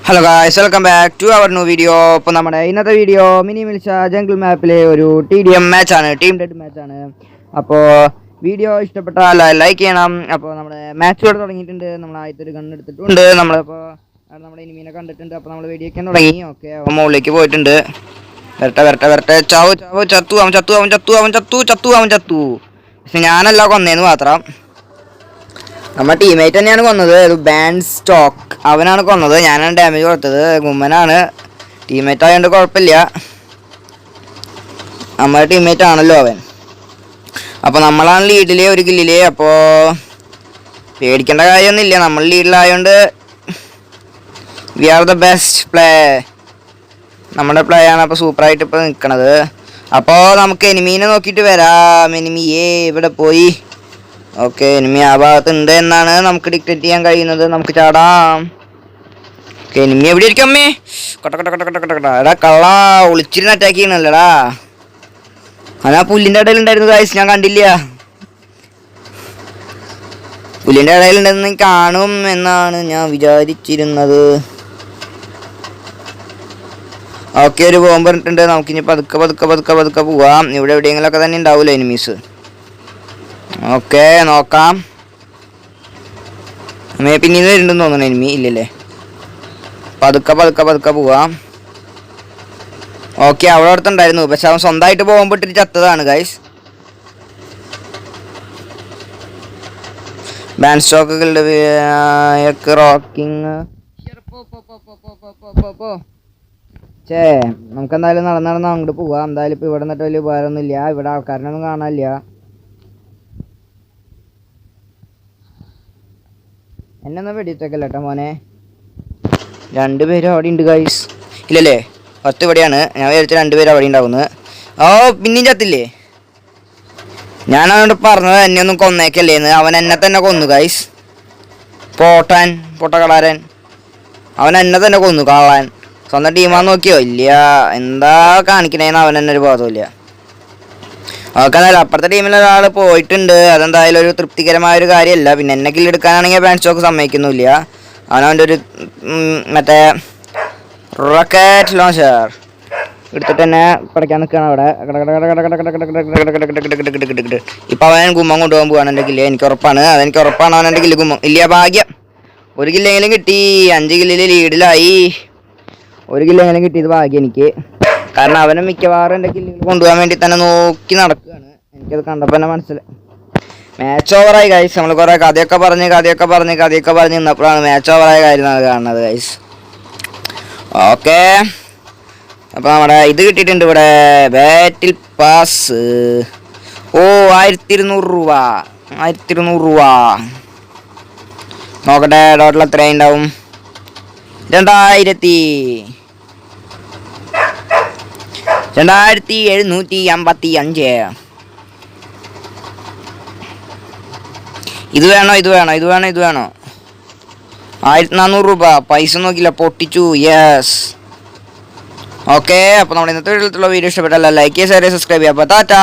Hello guys, welcome back to our new video. അപ്പോൾ നമ്മുടെ ഇന്നത്തെ വീഡിയോ മിനി മിൽഷ ജംഗിൾ മാപ്പിലെ ഒരു TDM മാച്ചാണ്, ടീം ഡെഡ് മാച്ചാണ്. അപ്പോൾ വീഡിയോ ഇഷ്ടപ്പെട്ടാൽ ലൈക്ക് ചെയ്യണം. അപ്പോൾ നമ്മുടെ മാച്ച് ഇവിടെ തുടങ്ങിയിട്ടുണ്ട്. നമ്മൾ ആദ്യത്തെ ഒരു ഗൺ എടുത്തിട്ടുണ്ട്. നമ്മളിപ്പോൾ നമ്മുടെ ഇനിമീനെ കണ്ടിട്ടുണ്ട്. അപ്പോൾ നമ്മൾ വെടിവെക്കാൻ തുടങ്ങി. ഓക്കെ, അവൻ മുകളിലേക്ക് പോയിട്ടുണ്ട്. വരട്ടെ ചത്തു. പക്ഷെ ഞാനല്ല കൊന്നേന്ന് മാത്രം. നമ്മുടെ ടീമേറ്റ് തന്നെയാണ് കൊന്നത്. ഒരു ബാൻഡ് സ്റ്റോക്ക് അവനാണ് കൊന്നത്. ഞാനാണ് ഡാമേജ് കൊടുത്തത്. ഗുമ്മനാണ് ടീമേറ്റ് ആയതുകൊണ്ട് കുഴപ്പമില്ല. നമ്മുടെ ടീമേറ്റ് ആണല്ലോ അവൻ. അപ്പോൾ നമ്മളാണ് ലീഡിൽ ഒരു കില്ലില്. അപ്പോൾ പേടിക്കേണ്ട കാര്യമൊന്നുമില്ല. നമ്മൾ ലീഡിലായതുകൊണ്ട് we are the best play. നമ്മുടെ പ്ലേ ആണ് അപ്പോൾ സൂപ്പറായിട്ട് ഇപ്പോൾ നിൽക്കണത്. അപ്പോൾ നമുക്ക് എനിമീനെ നോക്കിയിട്ട് വരാം. എനിമിയേ ഇവിടെ പോയി. ഓക്കെ, എനിമി ആ ഭാഗത്തുണ്ട് എന്നാണ് നമുക്ക് ഡിക്റ്റേറ്റ് ചെയ്യാൻ കഴിയുന്നത്. നമുക്ക് ചാടാം. ഓക്കെ, എനിമി എവിടെ ഇരിക്കും അമ്മേ? കൊട്ട എടാ കള്ള ഒളിച്ചിരുന്ന് അറ്റാക്ക് ചെയ്യണല്ലേടാ. അതാ പുല്ലിൻ്റെ ഇടയിൽ ഉണ്ടായിരുന്നു ഗൈസ്, ഞാൻ കണ്ടില്ല. പുല്ലിൻ്റെ ഇടയിലുണ്ടെന്ന് കാണും എന്നാണ് ഞാൻ വിചാരിച്ചിരുന്നത്. ഓക്കെ, ഒരു ബോംബ് ഇട്ടിട്ടുണ്ട്. നമുക്കിനി പതുക്കെ പോവാം. ഇവിടെ എവിടെയെങ്കിലുമൊക്കെ തന്നെ ഉണ്ടാവില്ല എനിമീസ്. ഓക്കെ, നോക്കാം. പിന്നെ ഇത് വരുന്നുണ്ടെന്ന് തോന്നുന്നു എനിമി. ഇല്ലല്ലേ, പതുക്കെ പോവാം. ഓക്കെ, അവിടെ അടുത്തുണ്ടായിരുന്നു. പക്ഷെ അവൻ സ്വന്തമായിട്ട് പോകുമ്പോൾ ഇട്ടിട്ട് ചത്തതാണ് ഗൈസ്. Band stock rocking. നമുക്ക് എന്തായാലും നടന്ന് അങ്ങോട്ട് പോവാം. എന്തായാലും ഇപ്പോൾ ഇവിടെ നിന്നിട്ട് വലിയ ഉപകാരമൊന്നുമില്ല. ഇവിടെ ആൾക്കാരനൊന്നും കാണാനില്ല. എന്നൊന്നും വെടിയിട്ടേക്കല്ല കേട്ടോ മോനെ. രണ്ടുപേരും അവിടെ ഉണ്ട് ഗൈസ്. ഇല്ലല്ലേ, 10 ഇവിടെയാണ്. ഞാൻ വിചാരിച്ച 2 പേര് അവിടെ ഉണ്ടാവുന്നത്. ഓ, പിന്നെയും ചത്തില്ലേ? ഞാൻ അവനോട് പറഞ്ഞത് എന്നെ ഒന്നും കൊന്നേക്കല്ലേന്ന്. അവൻ എന്നെ തന്നെ കൊന്നു ഗൈസ്. പൊട്ടകളാരൻ അവൻ എന്നെ തന്നെ കൊന്നു. കാളാൻ സ്വന്തം ടീമാന്ന് നോക്കിയോ? ഇല്ല, എന്താ കാണിക്കണേന്ന് അവൻ തന്നെ ഒരു ബോധമില്ല. ഓക്കെ, എന്നാലും അപ്പുറത്തെ ടീമിൽ ഒരാൾ പോയിട്ടുണ്ട്. അതെന്തായാലും ഒരു തൃപ്തികരമായ ഒരു കാര്യമല്ല. പിന്നെ എന്നെ കില്ലെടുക്കാനാണെങ്കിൽ ബാൻഡ് സ്റ്റോക്ക് സമ്മതിക്കുന്നില്ല. അവനവൻ്റെ ഒരു മറ്റേ റോക്കറ്റ് ലോഞ്ചർ എടുത്തിട്ട് തന്നെ പടയ്ക്കാൻ നിൽക്കുകയാണ് അവിടെ. ഇപ്പം അവൻ ഗുമ്മം കൊണ്ടുപോകാൻ പോവാണ് എൻ്റെ കില്ല്. എനിക്ക് ഉറപ്പാണ്, അവൻ എൻ്റെ കില്ല് ഗുമ്മം. ഇല്ല, ഭാഗ്യം. ഒരു കില്ലെങ്കിലും കിട്ടി. 5 കില്ലിൽ ലീഡിലായി. ഒരു കില്ലെങ്കിലും കിട്ടിയത് ഭാഗ്യം എനിക്ക്. കാരണം അവനെ മിക്കവാറും എൻ്റെ കില്ലുകൾ കൊണ്ടുപോകാൻ വേണ്ടി തന്നെ നോക്കി നടക്കുകയാണ്. എനിക്കത് കണ്ടപ്പോൾ തന്നെ മനസ്സിലായി. മാച്ച് ഓവറായി ഗൈസ്. നമ്മൾ കുറേ കഥയൊക്കെ പറഞ്ഞ് നിന്നപ്പോഴാണ് മാച്ച് ഓവറായ കാര്യം കാണുന്നത് ഗൈസ്. ഓക്കെ, അപ്പോൾ നമ്മുടെ ഇത് കിട്ടിയിട്ടുണ്ട് ഇവിടെ, ബാറ്റിൽ പാസ്. ഓ, 1200 രൂപ. നോക്കട്ടെ ടോട്ടൽ എത്രയായി ഉണ്ടാവും. 2755. ഇത് വേണോ? 1400 രൂപ. പൈസ നോക്കില്ല, പൊട്ടിച്ചു. യെസ്. ഓക്കെ, അപ്പോൾ നമ്മുടെ ഇന്നത്തെ വീഡിയോ ഇഷ്ടപ്പെട്ടല്ല ലൈക്ക് ചെയ്യുക, ഷെയർ ചെയ്യുക, സബ്സ്ക്രൈബ് ചെയ്യുക. അപ്പോൾ ടാറ്റാ.